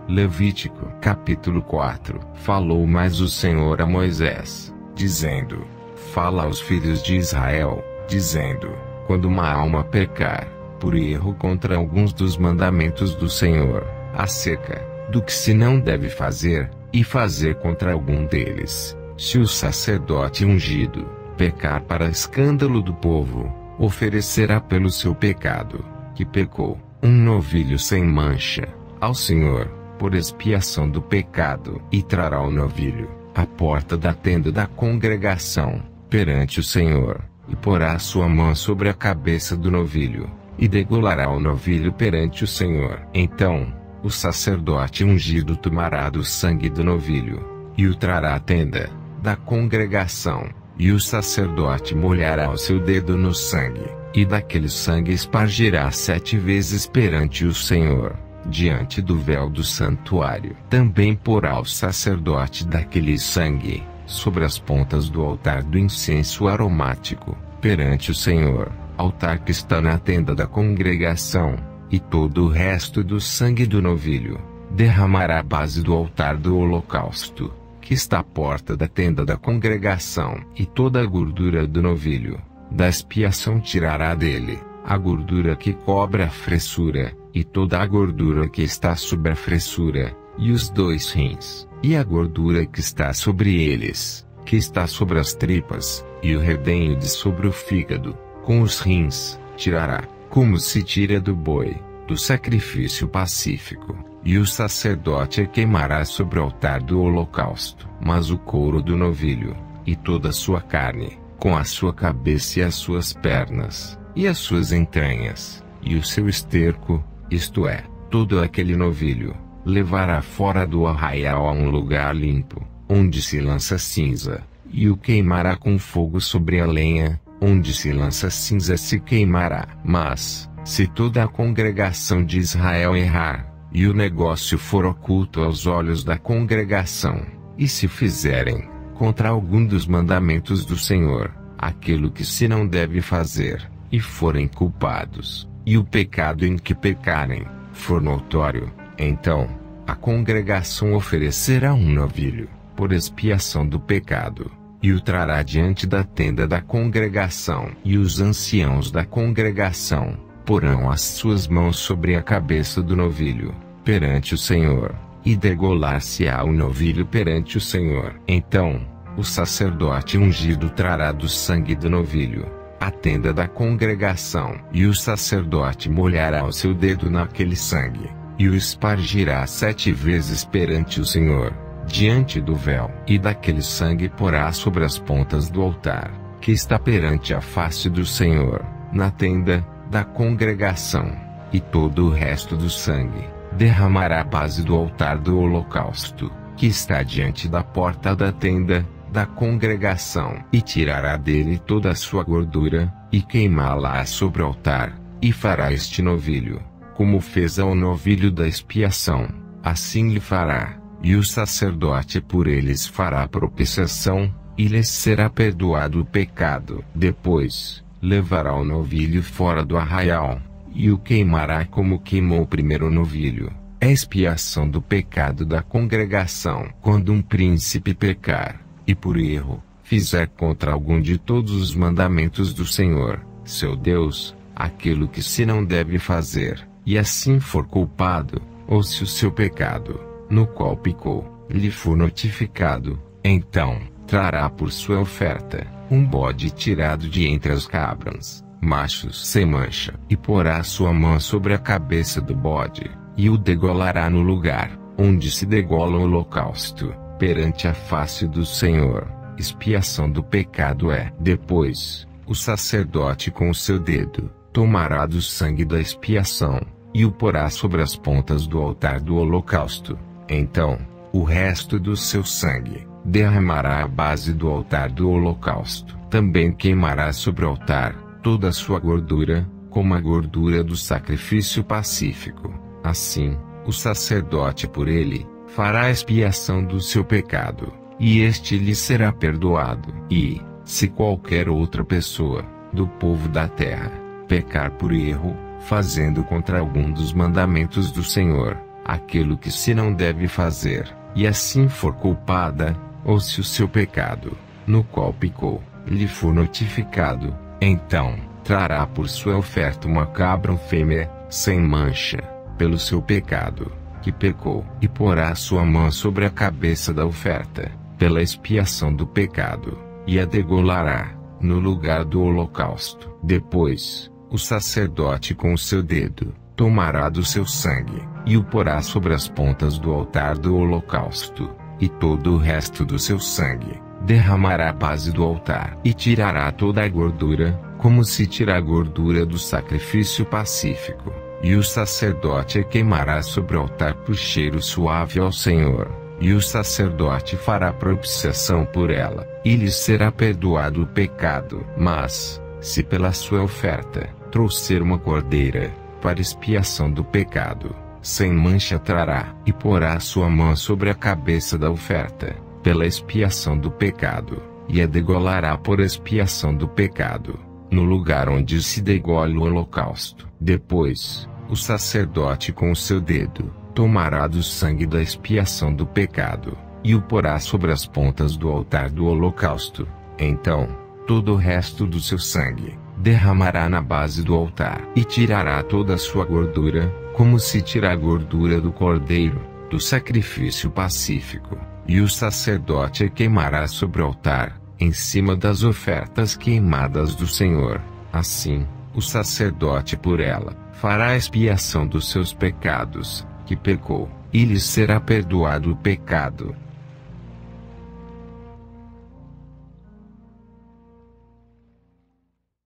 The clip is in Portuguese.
Levítico capítulo 4. Falou mais o Senhor a Moisés, dizendo: Fala aos filhos de Israel, dizendo: quando uma alma pecar, por erro contra alguns dos mandamentos do Senhor, acerca do que se não deve fazer, e fazer contra algum deles, se o sacerdote ungido pecar para escândalo do povo, oferecerá pelo seu pecado, que pecou, um novilho sem mancha, ao Senhor, por expiação do pecado, e trará o novilho à porta da tenda da congregação, perante o Senhor, e porá a sua mão sobre a cabeça do novilho, e degolará o novilho perante o Senhor. Então, o sacerdote ungido tomará do sangue do novilho, e o trará à tenda da congregação, e o sacerdote molhará o seu dedo no sangue, e daquele sangue espargirá 7 vezes perante o Senhor, diante do véu do santuário. Também porá o sacerdote daquele sangue sobre as pontas do altar do incenso aromático, perante o Senhor, altar que está na tenda da congregação, e todo o resto do sangue do novilho derramará à base do altar do holocausto, que está à porta da tenda da congregação, e toda a gordura do novilho da expiação tirará dele, a gordura que cobre a fressura, e toda a gordura que está sobre a fressura, e os 2 rins, e a gordura que está sobre eles, que está sobre as tripas, e o redenho de sobre o fígado, com os rins, tirará, como se tira do boi, do sacrifício pacífico, e o sacerdote a queimará sobre o altar do holocausto. Mas o couro do novilho, e toda a sua carne, com a sua cabeça e as suas pernas, e as suas entranhas, e o seu esterco, isto é, todo aquele novilho, levará fora do arraial a um lugar limpo, onde se lança cinza, e o queimará com fogo sobre a lenha, onde se lança cinza se queimará. Mas, se toda a congregação de Israel errar, e o negócio for oculto aos olhos da congregação, e se fizerem, contra algum dos mandamentos do Senhor, aquilo que se não deve fazer, e forem culpados, e o pecado em que pecarem for notório, então a congregação oferecerá um novilho por expiação do pecado, e o trará diante da tenda da congregação, e os anciãos da congregação porão as suas mãos sobre a cabeça do novilho perante o Senhor, e degolar-se-á o novilho perante o Senhor. Então o sacerdote ungido trará do sangue do novilho a tenda da congregação, e o sacerdote molhará o seu dedo naquele sangue, e o espargirá 7 vezes perante o Senhor, diante do véu, e daquele sangue porá sobre as pontas do altar, que está perante a face do Senhor, na tenda da congregação, e todo o resto do sangue derramará à base do altar do holocausto, que está diante da porta da tenda da congregação, e tirará dele toda a sua gordura, e queimá-la sobre o altar, e fará este novilho, como fez ao novilho da expiação, assim lhe fará, e o sacerdote por eles fará propiciação, e lhes será perdoado o pecado. Depois, levará o novilho fora do arraial, e o queimará como queimou o primeiro novilho. É expiação do pecado da congregação. Quando um príncipe pecar, e por erro, fizer contra algum de todos os mandamentos do Senhor, seu Deus, aquilo que se não deve fazer, e assim for culpado, ou se o seu pecado, no qual pecou, lhe for notificado, então trará por sua oferta um bode tirado de entre as cabras, machos sem mancha, e porá a sua mão sobre a cabeça do bode, e o degolará no lugar onde se degola o holocausto, perante a face do Senhor. Expiação do pecado é. Depois, o sacerdote com o seu dedo tomará do sangue da expiação, e o porá sobre as pontas do altar do holocausto. Então, o resto do seu sangue derramará à base do altar do holocausto. Também queimará sobre o altar toda a sua gordura, como a gordura do sacrifício pacífico. Assim, o sacerdote por ele fará expiação do seu pecado, e este lhe será perdoado. E, se qualquer outra pessoa, do povo da terra, pecar por erro, fazendo contra algum dos mandamentos do Senhor, aquilo que se não deve fazer, e assim for culpada, ou se o seu pecado, no qual pecou, lhe for notificado, então, trará por sua oferta uma cabra fêmea, sem mancha, pelo seu pecado, que pecou, e porá sua mão sobre a cabeça da oferta, pela expiação do pecado, e a degolará, no lugar do holocausto. Depois, o sacerdote com o seu dedo, tomará do seu sangue, e o porá sobre as pontas do altar do holocausto, e todo o resto do seu sangue, derramará à base do altar, e tirará toda a gordura, como se tira a gordura do sacrifício pacífico, e o sacerdote a queimará sobre o altar por cheiro suave ao Senhor, e o sacerdote fará propiciação por ela, e lhe será perdoado o pecado. Mas, se pela sua oferta, trouxer uma cordeira, para expiação do pecado, sem mancha trará, e porá sua mão sobre a cabeça da oferta, pela expiação do pecado, e a degolará por expiação do pecado, no lugar onde se degola o holocausto. Depois, o sacerdote com o seu dedo, tomará do sangue da expiação do pecado, e o porá sobre as pontas do altar do holocausto. Então, todo o resto do seu sangue, derramará na base do altar, e tirará toda a sua gordura, como se tira a gordura do cordeiro, do sacrifício pacífico, e o sacerdote a queimará sobre o altar, em cima das ofertas queimadas do Senhor. Assim, o sacerdote por ela, fará a expiação dos seus pecados, que pecou, e lhe será perdoado o pecado.